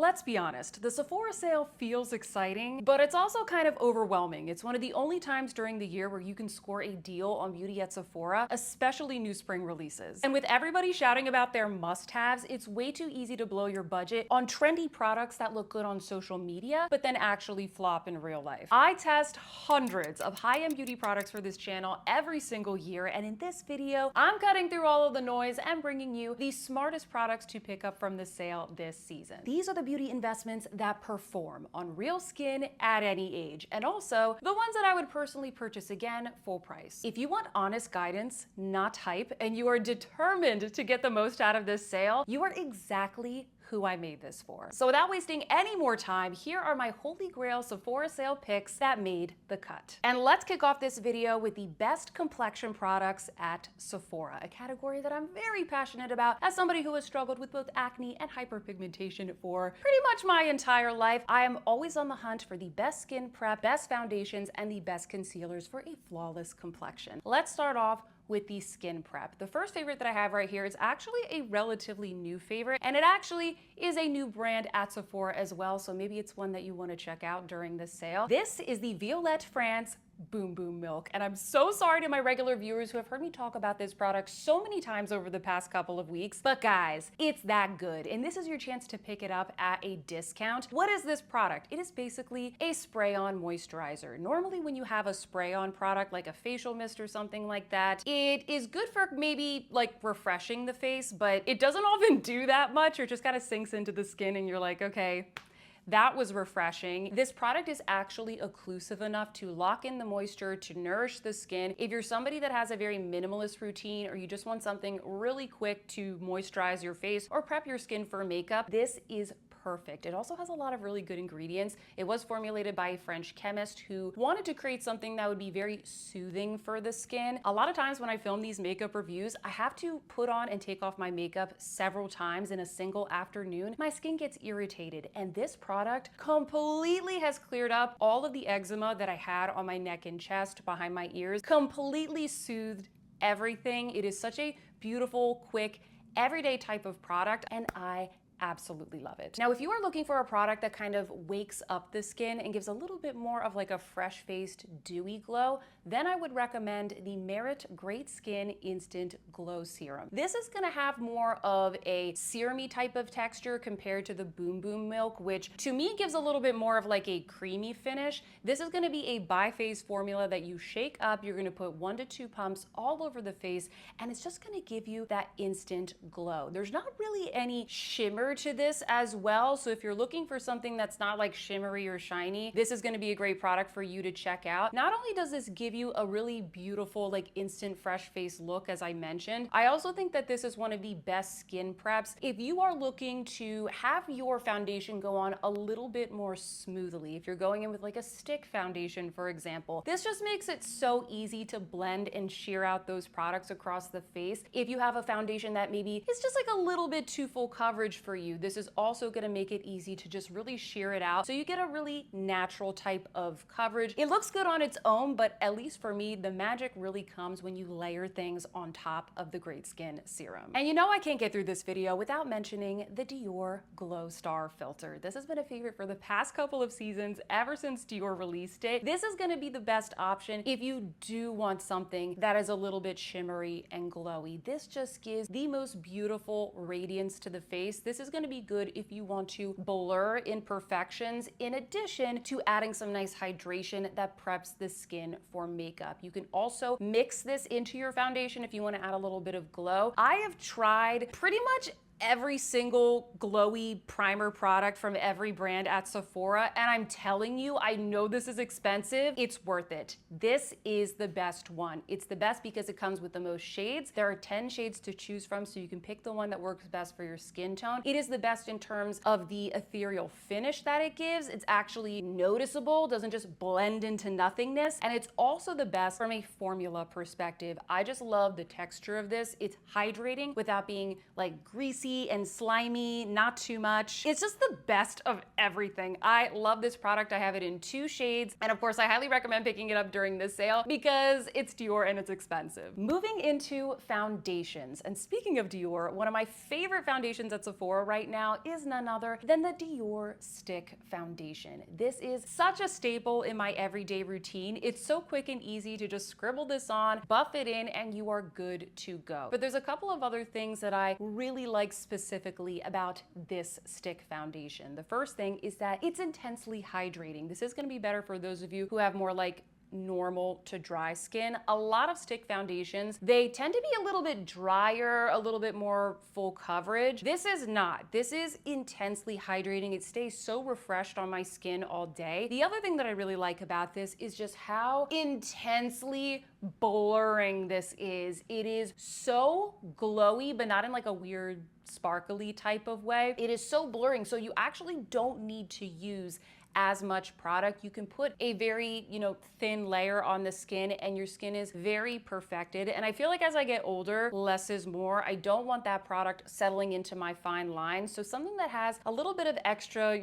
Let's be honest, the Sephora sale feels exciting, but it's also kind of overwhelming. It's one of the only times during the year where you can score a deal on beauty at Sephora, especially new spring releases. And with everybody shouting about their must-haves, it's way too easy to blow your budget on trendy products that look good on social media, but then actually flop in real life. I test hundreds of high-end beauty products for this channel every single year, and in this video, I'm cutting through all of the noise and bringing you the smartest products to pick up from the sale this season. These are the beauty investments that perform on real skin at any age, and also the ones that I would personally purchase again full price. If you want honest guidance, not hype, and you are determined to get the most out of this sale, you are exactly who I made this for. So without wasting any more time, here are my holy grail Sephora sale picks that made the cut. And let's kick off this video with the best complexion products at Sephora, a category that I'm very passionate about as somebody who has struggled with both acne and hyperpigmentation for pretty much my entire life. I am always on the hunt for the best skin prep, best foundations, and the best concealers for a flawless complexion. Let's start off with the skin prep. The first favorite that I have right here is actually a relatively new favorite, and it actually is a new brand at Sephora as well, so maybe it's one that you want to check out during this sale. This is the Violette France Boom Boom Milk, and I'm so sorry to my regular viewers who have heard me talk about this product so many times over the past couple of weeks, but guys, it's that good, and this is your chance to pick it up at a discount. What is this product? It is basically a spray-on moisturizer. Normally when you have a spray-on product like a facial mist or something like that, it is good for maybe like refreshing the face, but it doesn't often do that much, or it just kind of sinks into the skin and you're like, okay, that was refreshing. This product is actually occlusive enough to lock in the moisture, to nourish the skin. If you're somebody that has a very minimalist routine, or you just want something really quick to moisturize your face or prep your skin for makeup, this is perfect. It also has a lot of really good ingredients. It was formulated by a French chemist who wanted to create something that would be very soothing for the skin. A lot of times when I film these makeup reviews, I have to put on and take off my makeup several times in a single afternoon. My skin gets irritated, and this product completely has cleared up all of the eczema that I had on my neck and chest, behind my ears, completely soothed everything. It is such a beautiful, quick, everyday type of product, and I absolutely love it. Now, if you are looking for a product that kind of wakes up the skin and gives a little bit more of like a fresh-faced, dewy glow, then I would recommend the Merit Great Skin Instant Glow Serum. This is gonna have more of a serum-y type of texture compared to the Boom Boom Milk, which to me gives a little bit more of like a creamy finish. This is gonna be a bi-phase formula that you shake up. You're gonna put 1 to 2 pumps all over the face, and it's just gonna give you that instant glow. There's not really any shimmer to this as well, so if you're looking for something that's not like shimmery or shiny, this is going to be a great product for you to check out. Not only does this give you a really beautiful, like instant fresh face look, as I mentioned, I also think that this is one of the best skin preps if you are looking to have your foundation go on a little bit more smoothly. If you're going in with like a stick foundation, for example, this just makes it so easy to blend and sheer out those products across the face. If you have a foundation that maybe is just like a little bit too full coverage for you, this is also going to make it easy to just really sheer it out, so you get a really natural type of coverage. It looks good on its own, but at least for me, the magic really comes when you layer things on top of the Great Skin Serum. And you know I can't get through this video without mentioning the Dior Glow Star filter. This has been a favorite for the past couple of seasons, ever since Dior released it. This is going to be the best option if you do want something that is a little bit shimmery and glowy. This just gives the most beautiful radiance to the face. This is going to be good if you want to blur imperfections, in addition to adding some nice hydration that preps the skin for makeup. You can also mix this into your foundation if you want to add a little bit of glow. I have tried pretty much every single glowy primer product from every brand at Sephora, and I'm telling you, I know this is expensive, it's worth it. This is the best one. It's the best because it comes with the most shades. There are 10 shades to choose from, so you can pick the one that works best for your skin tone. It is the best in terms of the ethereal finish that it gives. It's actually noticeable, doesn't just blend into nothingness, and it's also the best from a formula perspective. I just love the texture of this. It's hydrating without being like greasy greasy and slimy, not too much. It's just the best of everything. I love this product. I have it in 2 shades. And of course, I highly recommend picking it up during this sale because it's Dior and it's expensive. Moving into foundations. And speaking of Dior, one of my favorite foundations at Sephora right now is none other than the Dior Stick Foundation. This is such a staple in my everyday routine. It's so quick and easy to just scribble this on, buff it in, and you are good to go. But there's a couple of other things that I really like specifically about this stick foundation. The first thing is that it's intensely hydrating. This is going to be better for those of you who have more like normal to dry skin. A lot of stick foundations, they tend to be a little bit drier, a little bit more full coverage. This is not. This is intensely hydrating. It stays so refreshed on my skin all day. The other thing that I really like about this is just how intensely blurring this is. It is so glowy, but not in like a weird sparkly type of way. It is so blurring, so you actually don't need to use as much product. You can put a very, thin layer on the skin and your skin is very perfected. And I feel like as I get older, less is more. I don't want that product settling into my fine lines. So something that has a little bit of extra,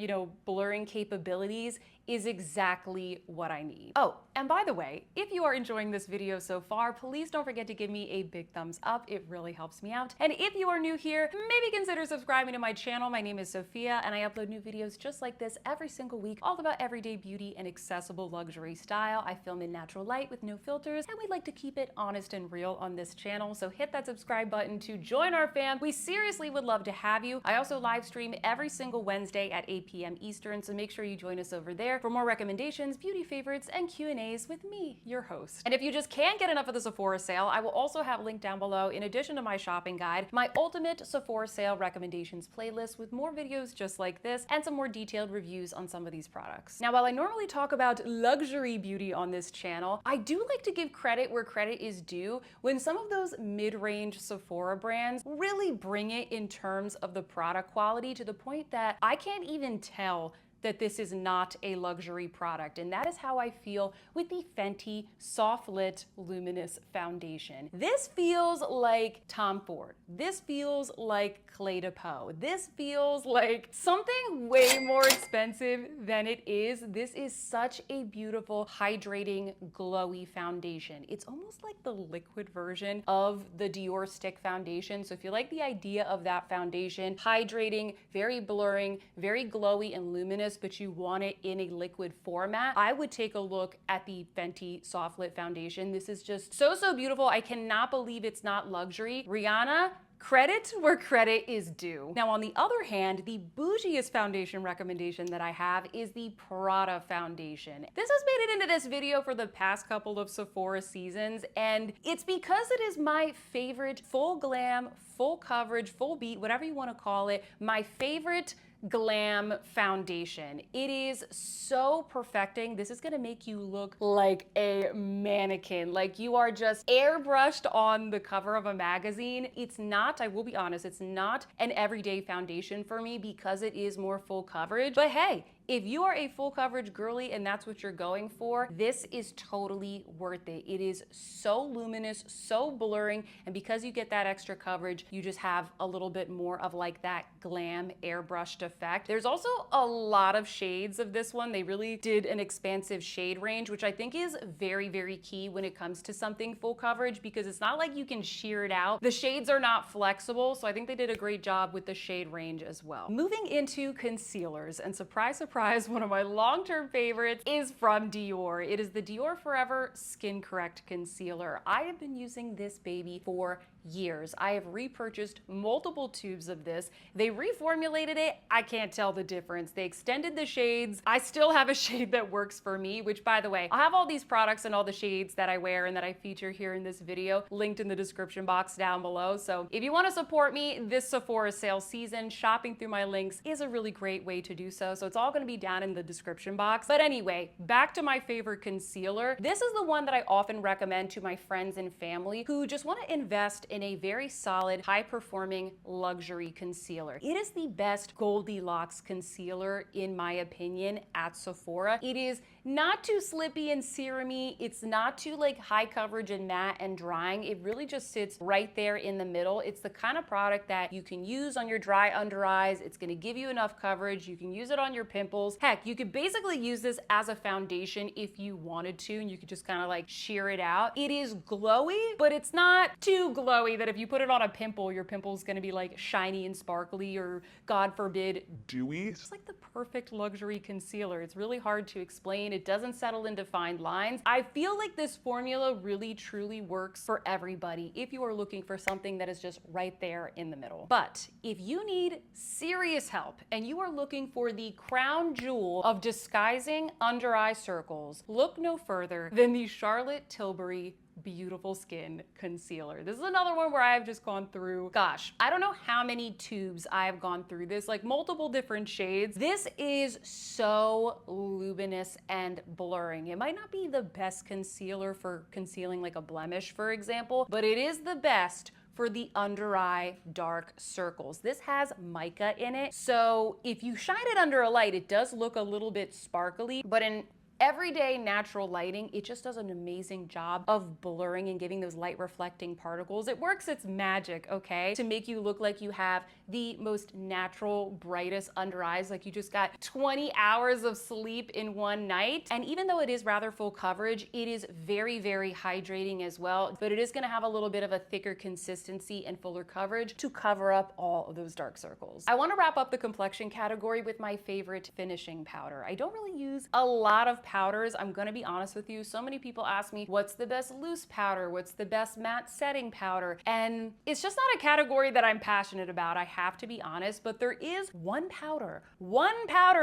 blurring capabilities is exactly what I need. Oh, and by the way, if you are enjoying this video so far, please don't forget to give me a big thumbs up. It really helps me out. And if you are new here, maybe consider subscribing to my channel. My name is Sophia, and I upload new videos just like this every single week, all about everyday beauty and accessible luxury style. I film in natural light with no filters, and we like to keep it honest and real on this channel. So hit that subscribe button to join our fam. We seriously would love to have you. I also live stream every single Wednesday at 8 p.m. Eastern, so make sure you join us over there for more recommendations, beauty favorites, and Q&As with me, your host. And if you just can't get enough of the Sephora sale, I will also have linked down below, in addition to my shopping guide, my ultimate Sephora sale recommendations playlist with more videos just like this and some more detailed reviews on some of these products. Now, while I normally talk about luxury beauty on this channel, I do like to give credit where credit is due when some of those mid-range Sephora brands really bring it in terms of the product quality to the point that I can't even tell that this is not a luxury product. And that is how I feel with the Fenty Soft Lit Luminous Foundation. This feels like Tom Ford. This feels like Clé de Peau. This feels like something way more expensive than it is. This is such a beautiful, hydrating, glowy foundation. It's almost like the liquid version of the Dior Stick Foundation. So if you like the idea of that foundation, hydrating, very blurring, very glowy and luminous, but you want it in a liquid format, I would take a look at the Fenty Soft Lit Foundation. This is just so, so beautiful. I cannot believe it's not luxury. Rihanna, credit where credit is due. Now, on the other hand, the bougiest foundation recommendation that I have is the Prada foundation. This has made it into this video for the past couple of Sephora seasons, and it's because it is my favorite full glam, full coverage, full beat, whatever you want to call it, my favorite glam foundation. It is so perfecting. This is gonna make you look like a mannequin, like you are just airbrushed on the cover of a magazine. It's not, I will be honest, it's not an everyday foundation for me because it is more full coverage. But hey, if you are a full coverage girly and that's what you're going for, this is totally worth it. It is so luminous, so blurring, and because you get that extra coverage, you just have a little bit more of like that glam airbrushed effect. There's also a lot of shades of this one. They really did an expansive shade range, which I think is very, very key when it comes to something full coverage because it's not like you can sheer it out. The shades are not flexible, so I think they did a great job with the shade range as well. Moving into concealers, and surprise, surprise, one of my long-term favorites is from Dior. It is the Dior Forever Skin Correct Concealer. I have been using this baby for years. I have repurchased multiple tubes of this. They reformulated it. I can't tell the difference. They extended the shades. I still have a shade that works for me, which, by the way, I'll have all these products and all the shades that I wear and that I feature here in this video linked in the description box down below. So if you want to support me this Sephora sale season, shopping through my links is a really great way to do so. So it's all going to be down in the description box. But anyway, back to my favorite concealer. This is the one that I often recommend to my friends and family who just want to invest in a very solid, high-performing luxury concealer. It is the best Goldilocks concealer, in my opinion, at Sephora. It is not too slippy and serumy. It's not too like high coverage and matte and drying. It really just sits right there in the middle. It's the kind of product that you can use on your dry under eyes. It's gonna give you enough coverage. You can use it on your pimples. Heck, you could basically use this as a foundation if you wanted to, and you could just kind of like sheer it out. It is glowy, but it's not too glowy that if you put it on a pimple, your pimple's gonna be like shiny and sparkly or, God forbid, dewy. It's just like the perfect luxury concealer. It's really hard to explain. It doesn't settle into fine lines. I feel like this formula really truly works for everybody if you are looking for something that is just right there in the middle. But if you need serious help and you are looking for the crown jewel of disguising under eye circles, look no further than the Charlotte Tilbury Beautiful Skin Concealer. This is another one where I have just gone through, gosh, I don't know how many tubes I have gone through this, like multiple different shades. This is so luminous and blurring. It might not be the best concealer for concealing like a blemish, for example, but it is the best for the under eye dark circles. This has mica in it, so if you shine it under a light, it does look a little bit sparkly, but in everyday natural lighting, it just does an amazing job of blurring and giving those light reflecting particles. It works its magic, okay, to make you look like you have the most natural, brightest under eyes, like you just got 20 hours of sleep in one night. And even though it is rather full coverage, it is very, very hydrating as well, but it is gonna have a little bit of a thicker consistency and fuller coverage to cover up all of those dark circles. I wanna wrap up the complexion category with my favorite finishing powder. I don't really use a lot of powders, I'm gonna be honest with you. So many people ask me, what's the best loose powder? What's the best matte setting powder? And it's just not a category that I'm passionate about, I have to be honest, but there is one powder,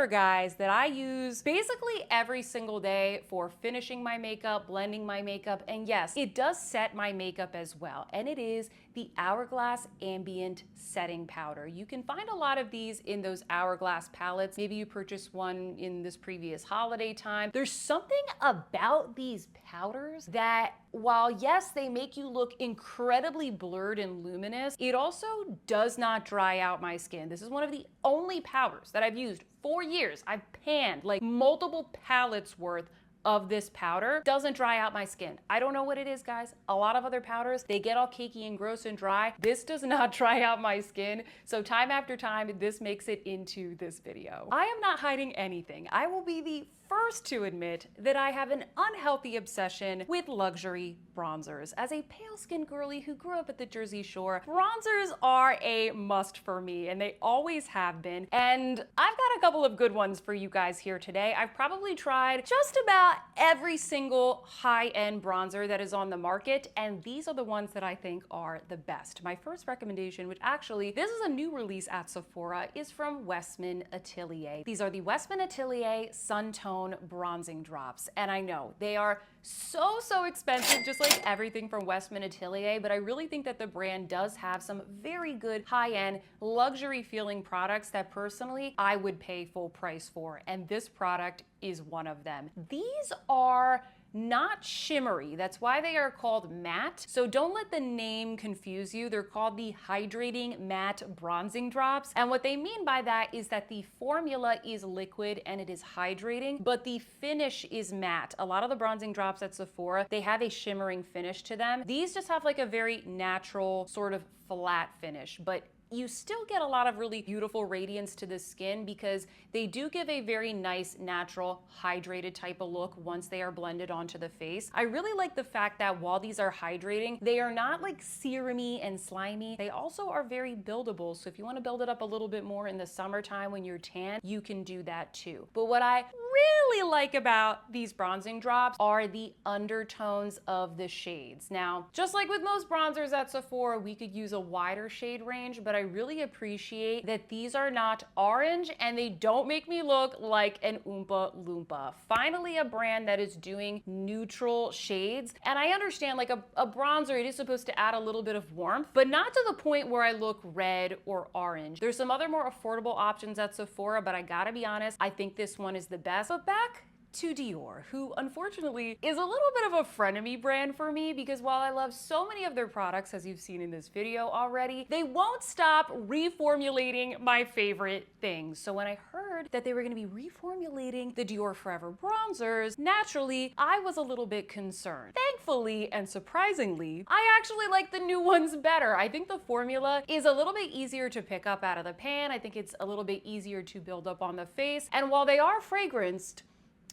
guys, that I use basically every single day for finishing my makeup, blending my makeup, and yes, it does set my makeup as well, and it is the Hourglass Ambient Setting Powder. You can find a lot of these in those Hourglass palettes. Maybe you purchased one in this previous holiday time. There's something about these powders that, while yes, they make you look incredibly blurred and luminous, it also does not dry out my skin. This is one of the only powders that I've used for years. I've panned like multiple palettes worth of this powder. Doesn't dry out my skin. I don't know what it is, guys. A lot of other powders, they get all cakey and gross and dry. This does not dry out my skin. So time after time, this makes it into this video. I am not hiding anything. I will be the first to admit that I have an unhealthy obsession with luxury bronzers. As a pale-skinned girly who grew up at the Jersey Shore, bronzers are a must for me, and they always have been. And I've got a couple of good ones for you guys here today. I've probably tried just about every single high-end bronzer that is on the market, and these are the ones that I think are the best. My first recommendation, which actually, this is a new release at Sephora, is from Westman Atelier. These are the Westman Atelier Sun Tone bronzing drops, and I know they are so expensive, just like everything from Westman Atelier, but I really think that the brand does have some very good high-end luxury feeling products that personally I would pay full price for, and this product is one of them. These are not shimmery. That's why they are called matte. So don't let the name confuse you. They're called the Hydrating Matte Bronzing Drops. And what they mean by that is that the formula is liquid and it is hydrating, but the finish is matte. A lot of the bronzing drops at Sephora, they have a shimmering finish to them. These just have like a very natural sort of flat finish, but you still get a lot of really beautiful radiance to the skin because they do give a very nice, natural, hydrated type of look once they are blended onto the face. I really like the fact that while these are hydrating, they are not like serumy and slimy. They also are very buildable. So if you want to build it up a little bit more in the summertime when you're tan, you can do that too. But what I really like about these bronzing drops are the undertones of the shades. Now, just like with most bronzers at Sephora, we could use a wider shade range, but I really appreciate that these are not orange and they don't make me look like an Oompa Loompa. Finally, a brand that is doing neutral shades. And I understand like a bronzer, it is supposed to add a little bit of warmth, but not to the point where I look red or orange. There's some other more affordable options at Sephora, but I gotta be honest, I think this one is the best. But back to Dior, who unfortunately is a little bit of a frenemy brand for me because while I love so many of their products, as you've seen in this video already, they won't stop reformulating my favorite things. So when I heard that they were going to be reformulating the Dior Forever bronzers, naturally, I was a little bit concerned. Thankfully and surprisingly, I actually like the new ones better. I think the formula is a little bit easier to pick up out of the pan. I think it's a little bit easier to build up on the face. And while they are fragranced,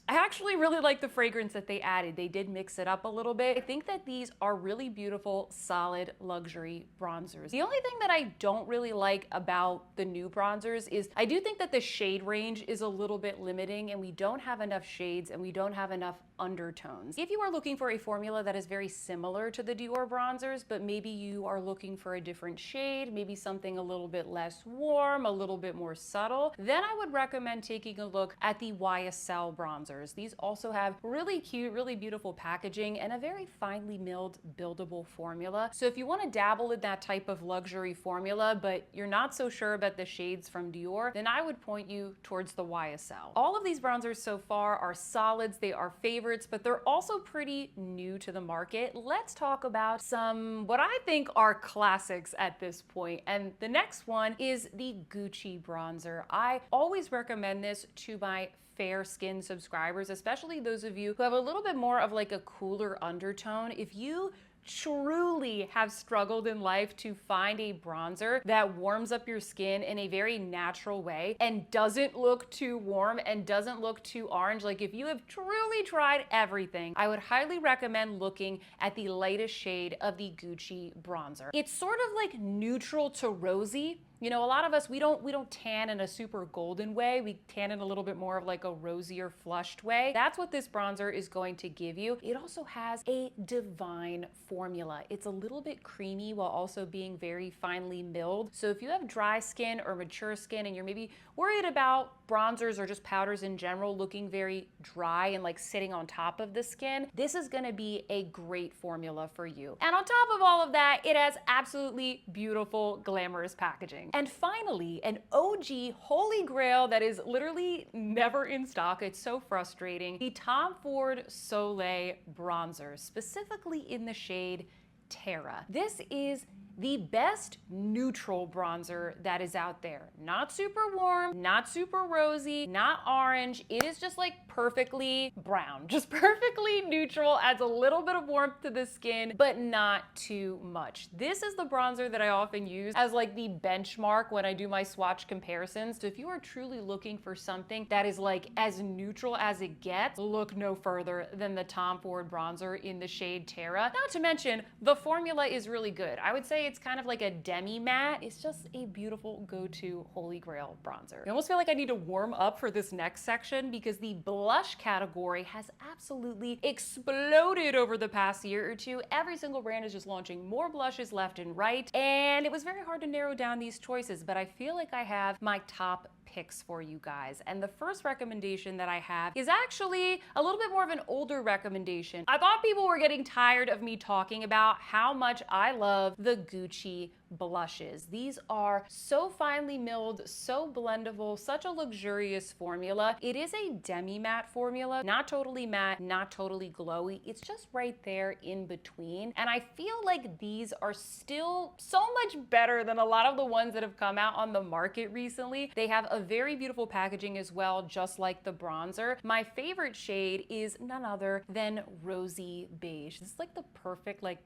I actually really like the fragrance that they added. They did mix it up a little bit. I think that these are really beautiful, solid luxury bronzers. The only thing that I don't really like about the new bronzers is I do think that the shade range is a little bit limiting and we don't have enough shades and we don't have enough undertones. If you are looking for a formula that is very similar to the Dior bronzers, but maybe you are looking for a different shade, maybe something a little bit less warm, a little bit more subtle, then I would recommend taking a look at the YSL bronzers. These also have really cute, really beautiful packaging and a very finely milled, buildable formula. So if you want to dabble in that type of luxury formula, but you're not so sure about the shades from Dior, then I would point you towards the YSL. All of these bronzers so far are solids, they are favorites, but they're also pretty new to the market. Let's talk about some, what I think are classics at this point. And the next one is the Gucci bronzer. I always recommend this to my fair skin subscribers, especially those of you who have a little bit more of like a cooler undertone. If you truly have struggled in life to find a bronzer that warms up your skin in a very natural way and doesn't look too warm and doesn't look too orange, like if you have truly tried everything, I would highly recommend looking at the lightest shade of the Gucci bronzer. It's sort of like neutral to rosy. You know, a lot of us, we don't tan in a super golden way. We tan in a little bit more of like a rosier, flushed way. That's what this bronzer is going to give you. It also has a divine formula. It's a little bit creamy while also being very finely milled. So if you have dry skin or mature skin and you're maybe worried about bronzers or just powders in general looking very dry and like sitting on top of the skin, this is gonna be a great formula for you. And on top of all of that, it has absolutely beautiful, glamorous packaging. And finally, an OG holy grail that is literally never in stock. It's so frustrating. The Tom Ford Soleil bronzer, specifically in the shade Terra. This is the best neutral bronzer that is out there. Not super warm, not super rosy, not orange. It is just like perfectly brown, just perfectly neutral, adds a little bit of warmth to the skin, but not too much. This is the bronzer that I often use as like the benchmark when I do my swatch comparisons. So if you are truly looking for something that is like as neutral as it gets, look no further than the Tom Ford bronzer in the shade Terra. Not to mention, the formula is really good. I would say it's kind of like a demi matte. It's just a beautiful go-to holy grail bronzer. I almost feel like I need to warm up for this next section because the blush category has absolutely exploded over the past year or two. Every single brand is just launching more blushes left and right, and it was very hard to narrow down these choices, but I feel like I have my top picks for you guys. And the first recommendation that I have is actually a little bit more of an older recommendation. I thought people were getting tired of me talking about how much I love the Gucci blushes. These are so finely milled, so blendable, such a luxurious formula. It is a demi-matte formula, not totally matte, not totally glowy. It's just right there in between. And I feel like these are still so much better than a lot of the ones that have come out on the market recently. They have a very beautiful packaging as well, just like the bronzer. My favorite shade is none other than Rosy Beige. This is like the perfect like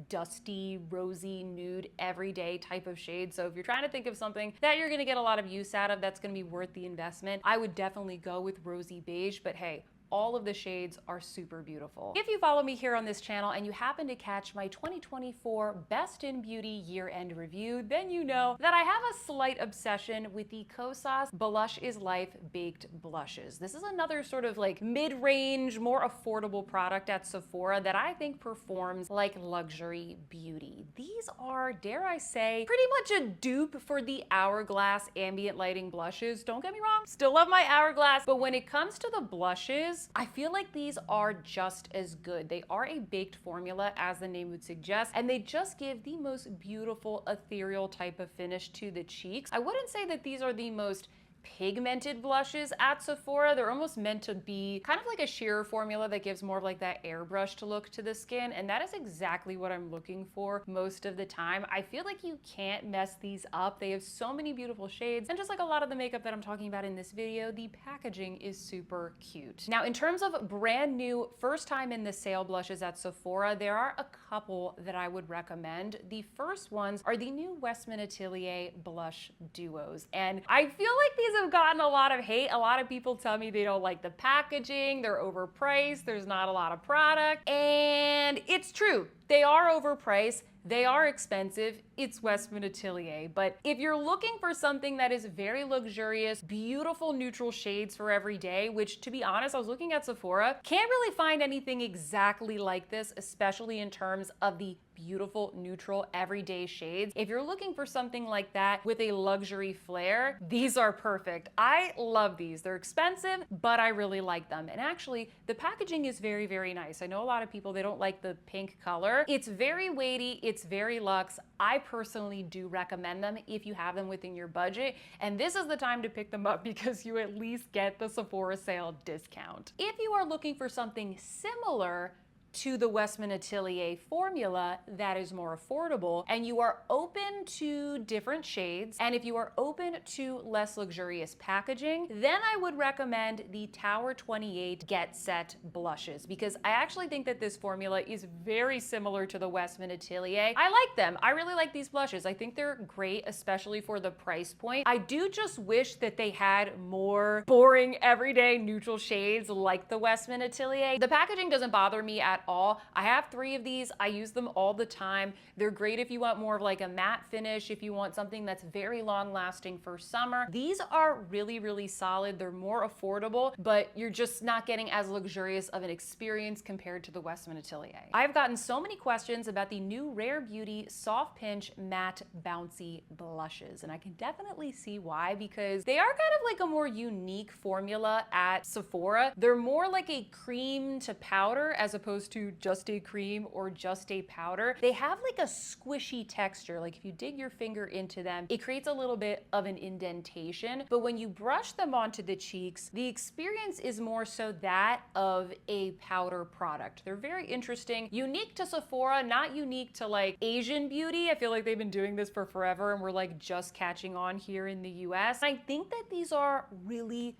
dusty, rosy, nude, everyday type of shade. So if you're trying to think of something that you're gonna get a lot of use out of that's gonna be worth the investment, I would definitely go with Rosy Beige, but hey, all of the shades are super beautiful. If you follow me here on this channel and you happen to catch my 2024 Best in Beauty year-end review, then you know that I have a slight obsession with the Kosas Blush is Life Baked Blushes. This is another sort of like mid-range, more affordable product at Sephora that I think performs like luxury beauty. These are, dare I say, pretty much a dupe for the Hourglass ambient lighting blushes. Don't get me wrong, still love my Hourglass, but when it comes to the blushes, I feel like these are just as good. They are a baked formula, as the name would suggest, and they just give the most beautiful ethereal type of finish to the cheeks. I wouldn't say that these are the most pigmented blushes at Sephora. They're almost meant to be kind of like a sheer formula that gives more of like that airbrushed look to the skin, and that is exactly what I'm looking for most of the time. I feel like you can't mess these up. They have so many beautiful shades, and just like a lot of the makeup that I'm talking about in this video, the packaging is super cute. Now, in terms of brand new, first time in the sale blushes at Sephora, there are a couple that I would recommend. The first ones are the new Westman Atelier blush duos, and I feel like these have gotten a lot of hate. A lot of people tell me they don't like the packaging, they're overpriced, there's not a lot of product, and it's true. They are overpriced, they are expensive, it's Westman Atelier, but if you're looking for something that is very luxurious, beautiful neutral shades for every day, which to be honest, I was looking at Sephora, can't really find anything exactly like this, especially in terms of the beautiful neutral everyday shades. If you're looking for something like that with a luxury flair, these are perfect. I love these. They're expensive, but I really like them. And actually, the packaging is very, very nice. I know a lot of people, they don't like the pink color. It's very weighty, it's very luxe. I personally do recommend them if you have them within your budget. And this is the time to pick them up because you at least get the Sephora sale discount. If you are looking for something similar to the Westman Atelier formula that is more affordable, and you are open to different shades, and if you are open to less luxurious packaging, then I would recommend the Tower 28 Get Set blushes, because I actually think that this formula is very similar to the Westman Atelier. I like them. I really like these blushes. I think they're great, especially for the price point. I do just wish that they had more boring, everyday neutral shades like the Westman Atelier. The packaging doesn't bother me at all. I have 3 of these. I use them all the time. They're great if you want more of like a matte finish, if you want something that's very long lasting for summer. These are really, really solid. They're more affordable, but you're just not getting as luxurious of an experience compared to the Westman Atelier. I've gotten so many questions about the new Rare Beauty Soft Pinch Matte Bouncy Blushes, and I can definitely see why, because they are kind of like a more unique formula at Sephora. They're more like a cream to powder as opposed to just a cream or just a powder. They have like a squishy texture. Like if you dig your finger into them, it creates a little bit of an indentation, but when you brush them onto the cheeks, the experience is more so that of a powder product. They're very interesting, unique to Sephora, not unique to like Asian beauty. I feel like they've been doing this for forever and we're like just catching on here in the US. I think that these are really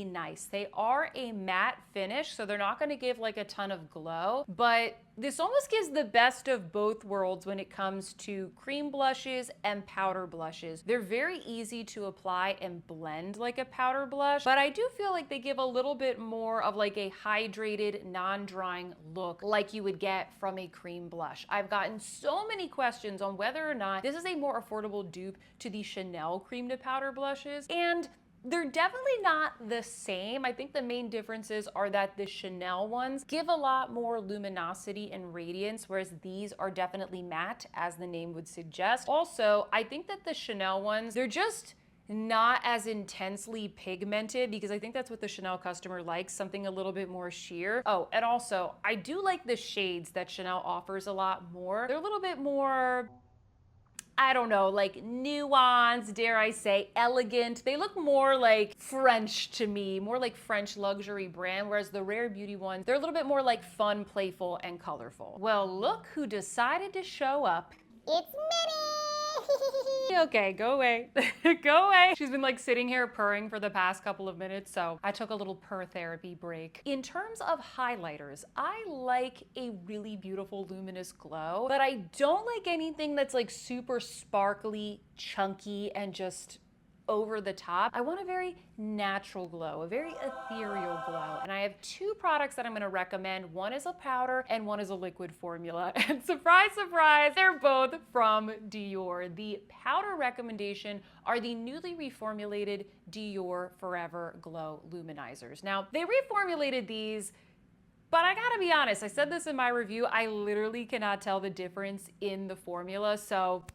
nice. They are a matte finish, so they're not going to give like a ton of glow, but this almost gives the best of both worlds when it comes to cream blushes and powder blushes. They're very easy to apply and blend like a powder blush, but I do feel like they give a little bit more of like a hydrated, non-drying look like you would get from a cream blush. I've gotten so many questions on whether or not this is a more affordable dupe to the Chanel cream to powder blushes, and they're definitely not the same. I think the main differences are that the Chanel ones give a lot more luminosity and radiance, whereas these are definitely matte, as the name would suggest. Also, I think that the Chanel ones, they're just not as intensely pigmented, because I think that's what the Chanel customer likes, something a little bit more sheer. Oh, and also, I do like the shades that Chanel offers a lot more. They're a little bit more, I don't know, like nuanced, dare I say, elegant. They look more like French to me, more like French luxury brand, whereas the Rare Beauty ones, they're a little bit more like fun, playful, and colorful. Well, look who decided to show up. It's Minnie! Okay, go away. Go away. She's been like sitting here purring for the past couple of minutes, so I took a little purr therapy break. In terms of highlighters, I like a really beautiful luminous glow, but I don't like anything that's like super sparkly, chunky, and just over the top. I want a very natural glow, a very ethereal glow. And I have 2 products that I'm gonna recommend. One is a powder and one is a liquid formula. And surprise, surprise, they're both from Dior. The powder recommendation are the newly reformulated Dior Forever Glow Luminizers. Now, they reformulated these, but I gotta be honest, I said this in my review, I literally cannot tell the difference in the formula, so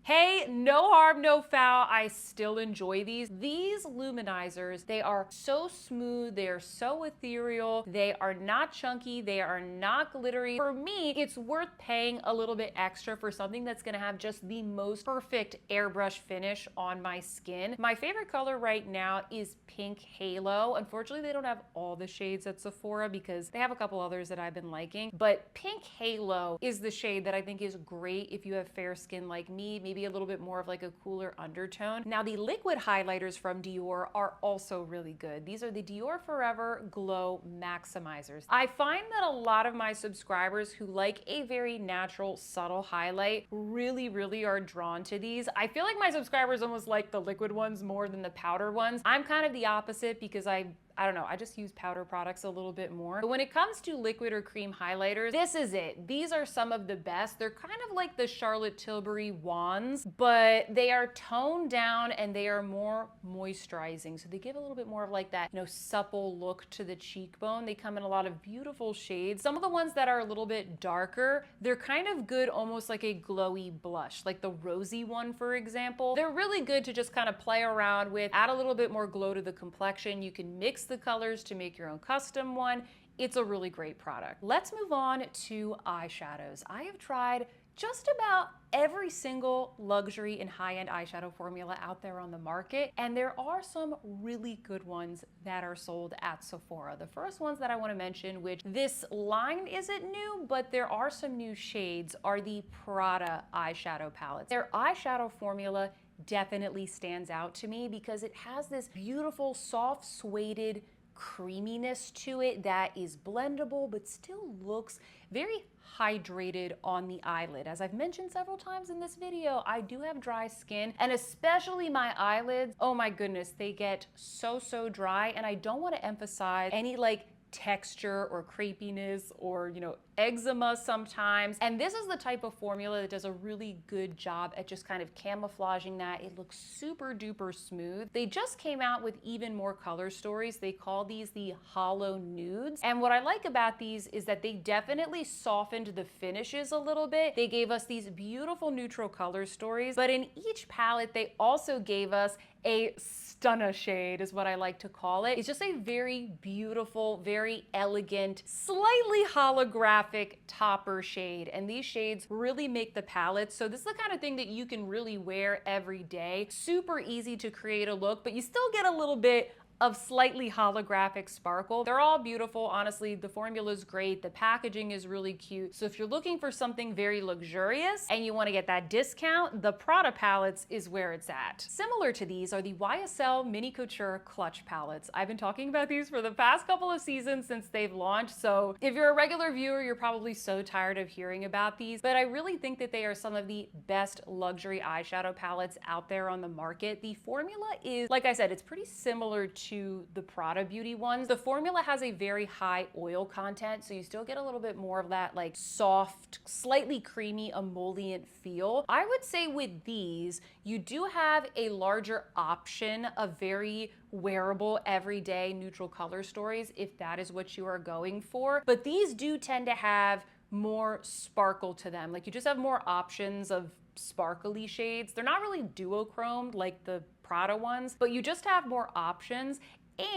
Hey, no harm, no foul. I still enjoy these. These luminizers, they are so smooth. They are so ethereal. They are not chunky. They are not glittery. For me, it's worth paying a little bit extra for something that's gonna have just the most perfect airbrush finish on my skin. My favorite color right now is Pink Halo. Unfortunately, they don't have all the shades at Sephora because they have a couple others that I've been liking. But Pink Halo is the shade that I think is great if you have fair skin like me, maybe a little bit more of like a cooler undertone. Now the liquid highlighters from Dior are also really good. These are the Dior Forever Glow Maximizers. I find that a lot of my subscribers who like a very natural, subtle highlight really are drawn to these. I feel like my subscribers almost like the liquid ones more than the powder ones. I'm kind of the opposite because I don't know, I just use powder products a little bit more. But when it comes to liquid or cream highlighters, this is it. These are some of the best. They're kind of like the Charlotte Tilbury wands, but they are toned down and they are more moisturizing. So they give a little bit more of like that, supple look to the cheekbone. They come in a lot of beautiful shades. Some of the ones that are a little bit darker, they're kind of good, almost like a glowy blush, like the rosy one, for example. They're really good to just kind of play around with, add a little bit more glow to the complexion. You can mix the colors to make your own custom one. It's a really great product. Let's move on to eyeshadows. I have tried just about every single luxury and high-end eyeshadow formula out there on the market, and there are some really good ones that are sold at Sephora. The first ones that I want to mention, which this line isn't new, but there are some new shades, are the Prada eyeshadow palettes. Their eyeshadow formula definitely stands out to me because it has this beautiful, soft, suede creaminess to it that is blendable but still looks very hydrated on the eyelid. As I've mentioned several times in this video, I do have dry skin, and especially my eyelids, oh my goodness, they get so dry, and I don't want to emphasize any like texture or crepiness or eczema sometimes. And this is the type of formula that does a really good job at just kind of camouflaging that. It looks super duper smooth. They just came out with even more color stories. They call these the hollow nudes. And what I like about these is that they definitely softened the finishes a little bit. They gave us these beautiful neutral color stories, but in each palette, they also gave us a stunner shade, is what I like to call it. It's just a very beautiful, very elegant, slightly holographic topper shade. And these shades really make the palette. So this is the kind of thing that you can really wear every day. Super easy to create a look, but you still get a little bit of slightly holographic sparkle. They're all beautiful. Honestly, the formula is great. The packaging is really cute. So if you're looking for something very luxurious and you want to get that discount, the Prada palettes is where it's at. Similar to these are the YSL Mini Couture Clutch palettes. I've been talking about these for the past couple of seasons since they've launched. So if you're a regular viewer, you're probably so tired of hearing about these, but I really think that they are some of the best luxury eyeshadow palettes out there on the market. The formula is, like I said, it's pretty similar to the Prada Beauty ones. The formula has a very high oil content, so you still get a little bit more of that like soft, slightly creamy emollient feel. I would say with these, you do have a larger option of very wearable, everyday neutral color stories if that is what you are going for. But these do tend to have more sparkle to them. Like you just have more options of sparkly shades. They're not really duochromed like the Prada ones, but you just have more options.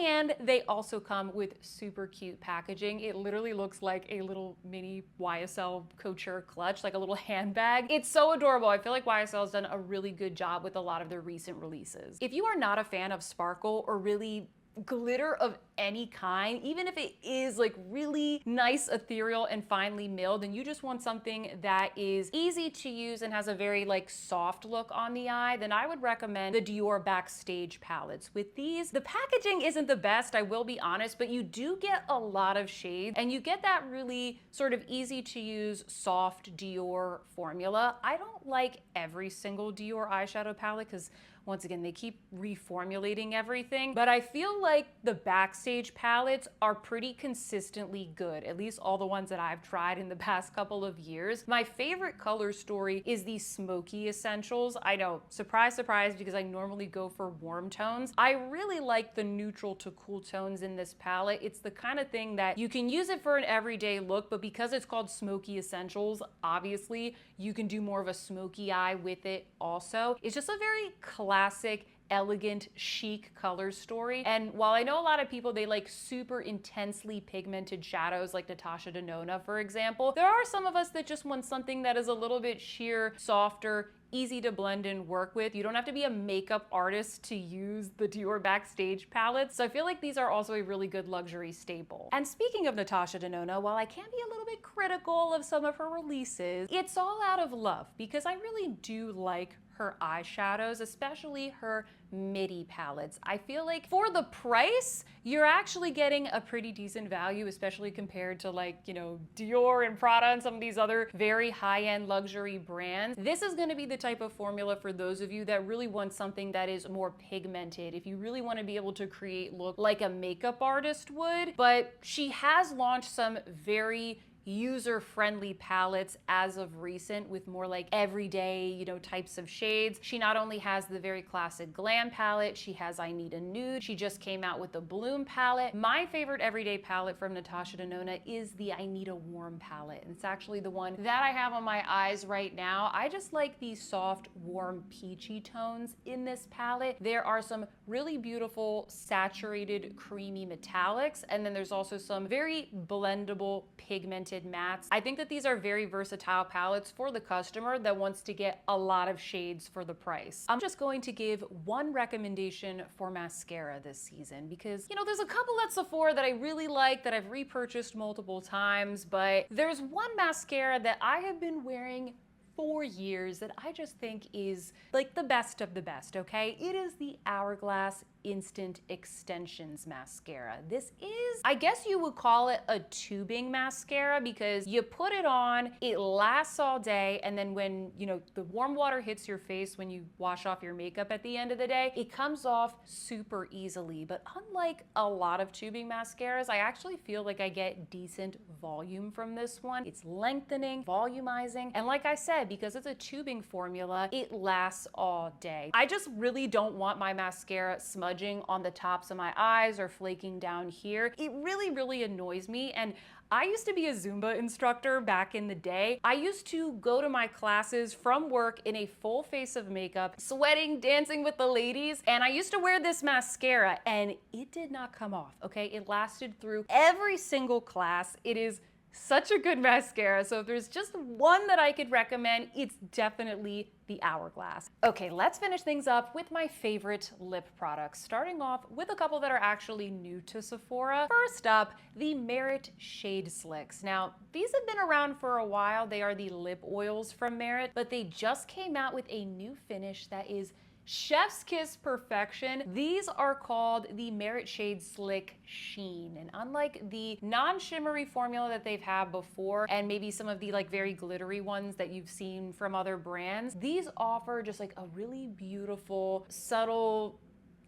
And they also come with super cute packaging. It literally looks like a little mini YSL Couture clutch, like a little handbag. It's so adorable. I feel like YSL has done a really good job with a lot of their recent releases. If you are not a fan of sparkle or really glitter of any kind, even if it is like really nice, ethereal, and finely milled, and you just want something that is easy to use and has a very like soft look on the eye, then I would recommend the Dior Backstage palettes. With these, the packaging isn't the best, I will be honest, but you do get a lot of shades and you get that really sort of easy to use, soft Dior formula. I don't like every single Dior eyeshadow palette because Once again, they keep reformulating everything, but I feel like the Backstage palettes are pretty consistently good, at least all the ones that I've tried in the past couple of years. My favorite color story is the Smoky Essentials. I know, surprise, surprise, because I normally go for warm tones. I really like the neutral to cool tones in this palette. It's the kind of thing that you can use it for an everyday look, but because it's called Smoky Essentials, obviously you can do more of a smoky eye with it also. It's just a very classic, elegant, chic color story. And while I know a lot of people, they like super intensely pigmented shadows like Natasha Denona, for example, there are some of us that just want something that is a little bit sheer, softer, easy to blend and work with. You don't have to be a makeup artist to use the Dior Backstage palettes. So I feel like these are also a really good luxury staple. And speaking of Natasha Denona, while I can be a little bit critical of some of her releases, it's all out of love because I really do like her eyeshadows, especially her midi palettes. I feel like for the price, you're actually getting a pretty decent value, especially compared to like, you know, Dior and Prada and some of these other very high-end luxury brands. This is gonna be the type of formula for those of you that really want something that is more pigmented. If you really wanna be able to create look like a makeup artist would, but she has launched some very user-friendly palettes as of recent with more like everyday, you know, types of shades. She not only has the very classic Glam palette, she has I Need a Nude. She just came out with the Bloom palette. My favorite everyday palette from Natasha Denona is the I Need a Warm palette. And it's actually the one that I have on my eyes right now. I just like these soft, warm, peachy tones in this palette. There are some really beautiful saturated, creamy metallics, and then there's also some very blendable, pigmented mattes. I think that these are very versatile palettes for the customer that wants to get a lot of shades for the price. I'm just going to give one recommendation for mascara this season because, you know, there's a couple at Sephora that I really like that I've repurchased multiple times, but there's one mascara that I have been wearing for years that I just think is like the best of the best, okay? It is the Hourglass Instant Extensions mascara. This is, I guess you would call it a tubing mascara because you put it on, it lasts all day, and then when, you know, the warm water hits your face when you wash off your makeup at the end of the day, it comes off super easily. But unlike a lot of tubing mascaras, I actually feel like I get decent volume from this one. It's lengthening, volumizing, and like I said, because it's a tubing formula, it lasts all day. I just really don't want my mascara smudging on the tops of my eyes or flaking down here. It really, really annoys me. And I used to be a Zumba instructor back in the day. I used to go to my classes from work in a full face of makeup, sweating, dancing with the ladies, and I used to wear this mascara and it did not come off, okay? It lasted through every single class. It is such a good mascara. So if there's just one that I could recommend, it's definitely the Hourglass. Okay, let's finish things up with my favorite lip products, starting off with a couple that are actually new to Sephora. First up, the Merit Shade Slicks. Now, these have been around for a while. They are the lip oils from Merit, but they just came out with a new finish that is chef's kiss perfection. These are called the Merit Shade Slick Sheen. And unlike the non-shimmery formula that they've had before, and maybe some of the like very glittery ones that you've seen from other brands, these offer just like a really beautiful, subtle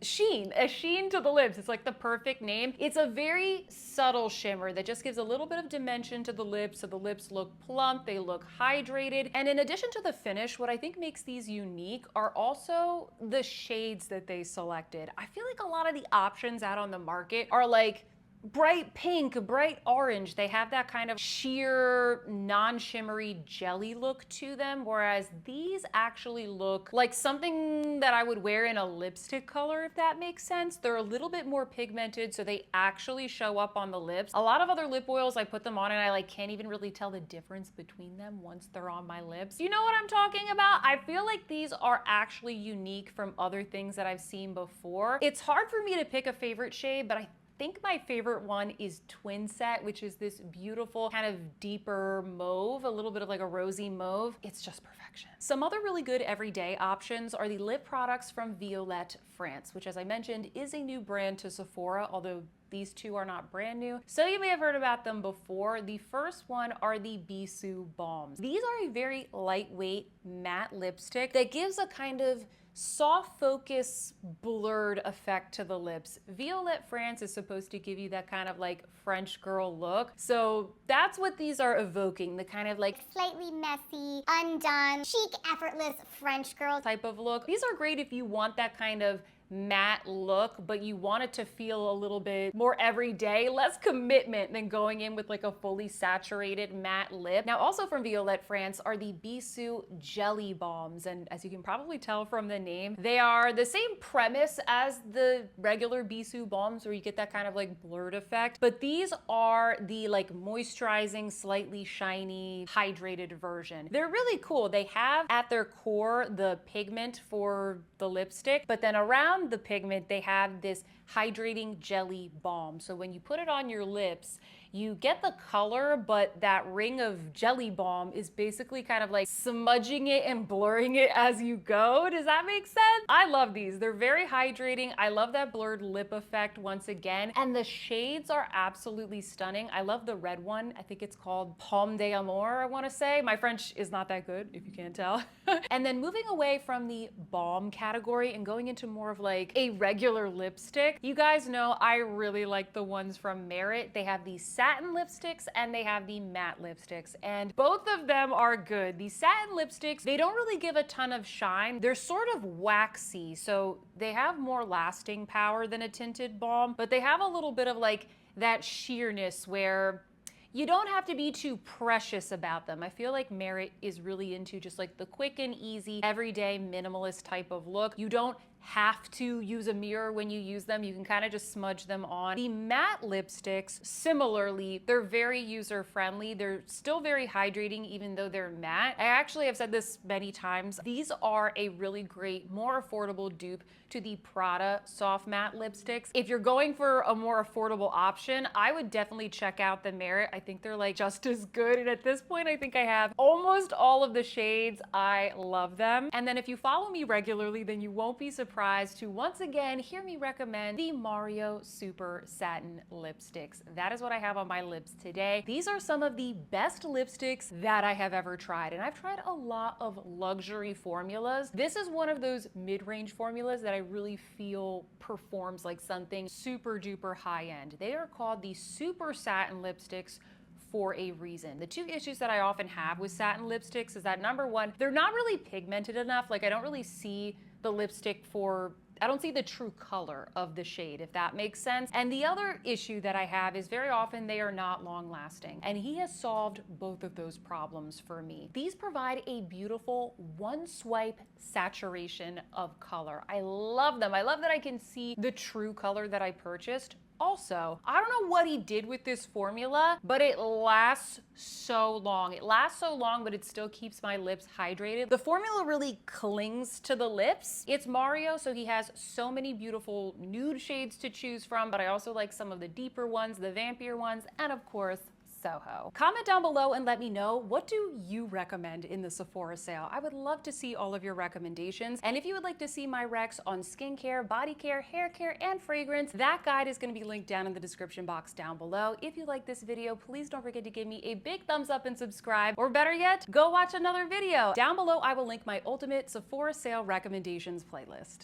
sheen, a sheen to the lips. It's like the perfect name. It's a very subtle shimmer that just gives a little bit of dimension to the lips, so the lips look plump, they look hydrated. And in addition to the finish, what I think makes these unique are also the shades that they selected. I feel like a lot of the options out on the market are like bright pink, bright orange. They have that kind of sheer, non-shimmery jelly look to them, whereas these actually look like something that I would wear in a lipstick color, if that makes sense. They're a little bit more pigmented, so they actually show up on the lips. A lot of other lip oils, I put them on and I like can't even really tell the difference between them once they're on my lips. You know what I'm talking about? I feel like these are actually unique from other things that I've seen before. It's hard for me to pick a favorite shade, but I think my favorite one is Twin Set, which is this beautiful kind of deeper mauve, a little bit of like a rosy mauve. It's just perfection. Some other really good everyday options are the lip products from Violette France, which as I mentioned is a new brand to Sephora, although these two are not brand new, so you may have heard about them before. The first one are the Bisou Balms. These are a very lightweight matte lipstick that gives a kind of soft focus blurred effect to the lips. Violette France is supposed to give you that kind of like French girl look. So that's what these are evoking, the kind of like slightly messy, undone, chic, effortless French girl type of look. These are great if you want that kind of matte look, but you want it to feel a little bit more everyday, less commitment than going in with like a fully saturated matte lip. Now, also from Violette France are the Bisou Jelly Balms. And as you can probably tell from the name, they are the same premise as the regular Bisou Balms where you get that kind of like blurred effect. But these are the like moisturizing, slightly shiny, hydrated version. They're really cool. They have at their core the pigment for the lipstick, but then around the pigment, they have this hydrating jelly balm. So when you put it on your lips, you get the color, but that ring of jelly balm is basically kind of like smudging it and blurring it as you go. Does that make sense? I love these. They're very hydrating. I love that blurred lip effect once again. And the shades are absolutely stunning. I love the red one. I think it's called Palme d'Amour, I want to say. My French is not that good, if you can't tell. And then moving away from the balm category and going into more of like a regular lipstick, you guys know I really like the ones from Merit. They have these satin lipsticks and they have the matte lipsticks, and both of them are good. These satin lipsticks, they don't really give a ton of shine. They're sort of waxy, so they have more lasting power than a tinted balm, but they have a little bit of like that sheerness where you don't have to be too precious about them. I feel like Merit is really into just like the quick and easy, everyday minimalist type of look. You don't have to use a mirror when you use them. You can kind of just smudge them on. The matte lipsticks, similarly, they're very user-friendly. They're still very hydrating even though they're matte. I actually have said this many times. These are a really great, more affordable dupe to the Prada soft matte lipsticks. If you're going for a more affordable option, I would definitely check out the Merit. I think they're like just as good. And at this point, I think I have almost all of the shades. I love them. And then if you follow me regularly, then you won't be surprised to once again hear me recommend the Mario Super Satin Lipsticks. That is what I have on my lips today. These are some of the best lipsticks that I have ever tried, and I've tried a lot of luxury formulas. This is one of those mid-range formulas that I really feel performs like something super duper high-end. They are called the Super Satin Lipsticks for a reason. The two issues that I often have with satin lipsticks is that number one, they're not really pigmented enough. Like I don't really see the lipstick I don't see the true color of the shade, if that makes sense. And the other issue that I have is very often they are not long lasting. And he has solved both of those problems for me. These provide a beautiful one swipe saturation of color. I love them. I love that I can see the true color that I purchased. Also, I don't know what he did with this formula, but it lasts so long. It lasts so long, but it still keeps my lips hydrated. The formula really clings to the lips. It's Mario, so he has so many beautiful nude shades to choose from, but I also like some of the deeper ones, the vampier ones, and of course, Soho. Comment down below and let me know, what do you recommend in the Sephora sale? I would love to see all of your recommendations. And if you would like to see my recs on skincare, body care, hair care, and fragrance, that guide is going to be linked down in the description box down below. If you like this video, please don't forget to give me a big thumbs up and subscribe, or better yet, go watch another video. Down below, I will link my ultimate Sephora sale recommendations playlist.